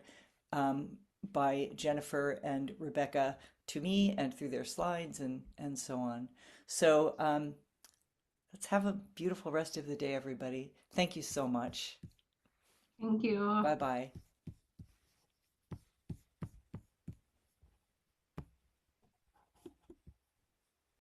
um, by Jennifer and Rebecca to me and through their slides and so on. So let's have a beautiful rest of the day, everybody. Thank you so much. Thank you. Bye bye.